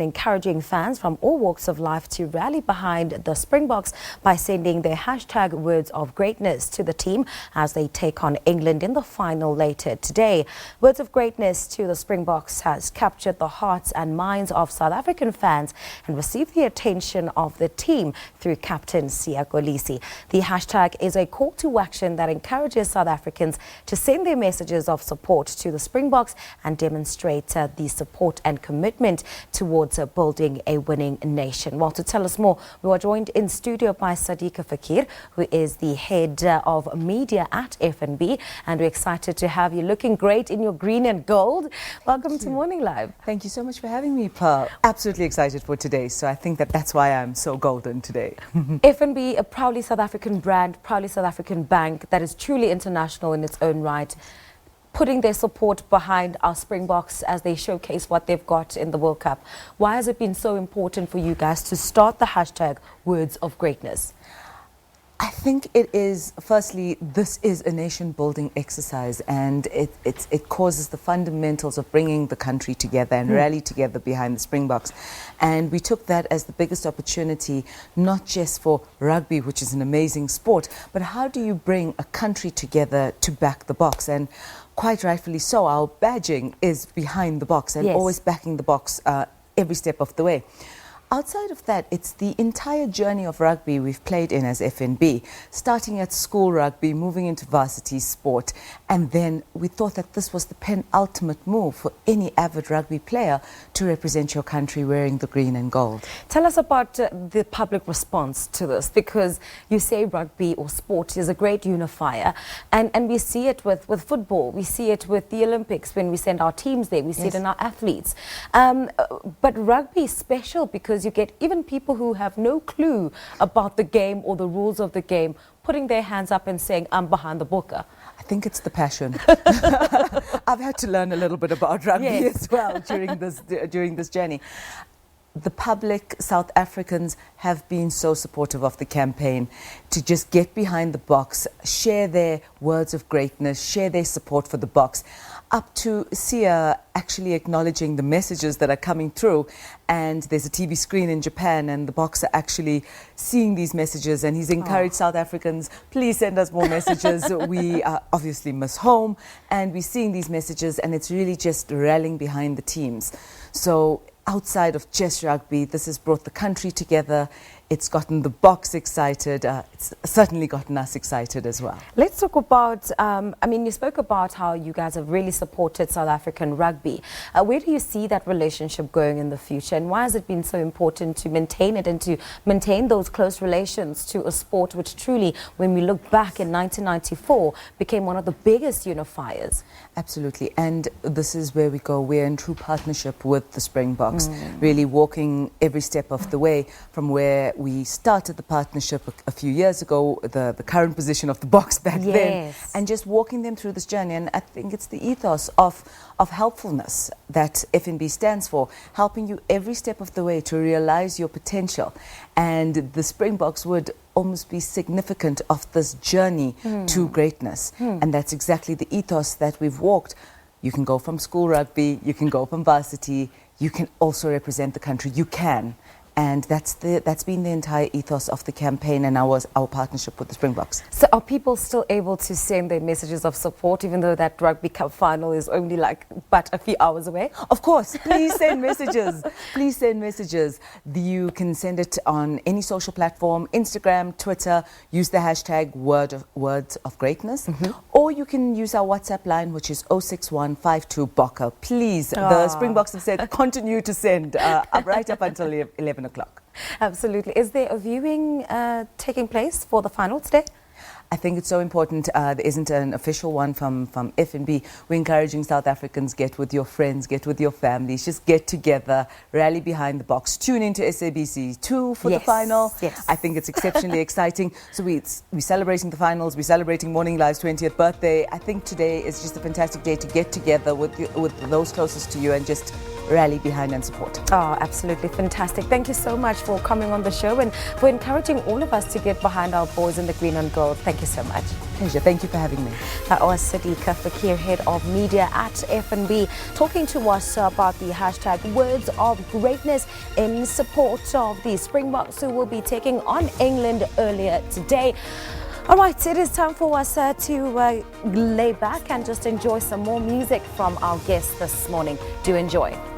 encouraging fans from all walks of life to rally behind the Springboks by sending their hashtag words of greatness to the team as they take on England in the final later today. Words of greatness to the Springboks has captured the hearts and minds of South African fans and received the attention of the team through captain Kolisi. The hashtag is a call to action that encourages South Africans to send their messages of support to the Springboks and demonstrate the support and commitment towards building a winning nation. Well, to tell us more, we are joined in studio by Sadika Fakir, who is the head of media at FNB, and we're excited to have you looking great in your green and gold. Welcome to Morning Live. Thank you so much for having me, Pa. Absolutely excited for today, so I think that's why I'm so golden today. FNB, a proudly South African brand, proudly South African bank that is truly international in its own right, putting their support behind our Springboks as they showcase what they've got in the World Cup. Why has it been so important for you guys to start the hashtag words of greatness? I think it is, firstly, this is a nation-building exercise, and it causes the fundamentals of bringing the country together and rally together behind the Springboks. And we took that as the biggest opportunity, not just for rugby, which is an amazing sport, but how do you bring a country together to back the box? And quite rightfully so, our badging is behind the box and always backing the box every step of the way. Outside of that, it's the entire journey of rugby we've played in as FNB, starting at school rugby, moving into varsity sport, and then we thought that this was the penultimate move for any avid rugby player to represent your country wearing the green and gold. Tell us about the public response to this, because you say rugby or sport is a great unifier, and we see it with football, we see it with the Olympics when we send our teams there, we see it in our athletes. But rugby is special because you get even people who have no clue about the game or the rules of the game putting their hands up and saying, I'm behind the booker. I think it's the passion. I've had to learn a little bit about rugby as well during this journey. The public, South Africans, have been so supportive of the campaign to just get behind the box, share their words of greatness, share their support for the box, up to Sia actually acknowledging the messages that are coming through. And there's a TV screen in Japan, and the box are actually seeing these messages, and he's encouraged South Africans, please send us more messages. We obviously miss home, and we're seeing these messages, and it's really just rallying behind the teams. So outside of just rugby, this has brought the country together. It's gotten the box excited. It's certainly gotten us excited as well. Let's talk about, I mean, you spoke about how you guys have really supported South African rugby. Where do you see that relationship going in the future, and why has it been so important to maintain it and to maintain those close relations to a sport which truly, when we look back in 1994, became one of the biggest unifiers? Absolutely, and this is where we go. We're in true partnership with the Springboks, really walking every step of the way from where we started the partnership a few years ago, the current position of the box back then, and just walking them through this journey. And I think it's the ethos of helpfulness that FNB stands for, helping you every step of the way to realize your potential. And the Springboks would almost be significant of this journey to greatness. And that's exactly the ethos that we've walked. You can go from school rugby, you can go from varsity, you can also represent the country. You can. And that's been the entire ethos of the campaign and our partnership with the Springboks. So are people still able to send their messages of support, even though that Rugby Cup final is only but a few hours away? Of course, please send messages. Please send messages. You can send it on any social platform, Instagram, Twitter, use the hashtag words of greatness, or you can use our WhatsApp line, which is 06152 Please, the Springboks have said continue to send right up until 11 o'clock. Absolutely. Is there a viewing taking place for the final today? I think it's so important. There isn't an official one from FNB. We're encouraging South Africans, get with your friends, get with your families, just get together, rally behind the box, tune into SABC 2 for the final. I think it's exceptionally exciting. So we're celebrating the finals, we're celebrating Morning Live's 20th birthday. I think today is just a fantastic day to get together with those closest to you and just rally behind and support. Oh, absolutely fantastic. Thank you so much for coming on the show and for encouraging all of us to get behind our boys in the green and gold. Thank Thank you so much. Pleasure. Thank you for having me. That was Sadika Fakir, Head of Media at FNB, talking to us about the hashtag Words of Greatness in support of the Springboks, who will be taking on England earlier today. All right, it is time for us to lay back and just enjoy some more music from our guests this morning. Do enjoy.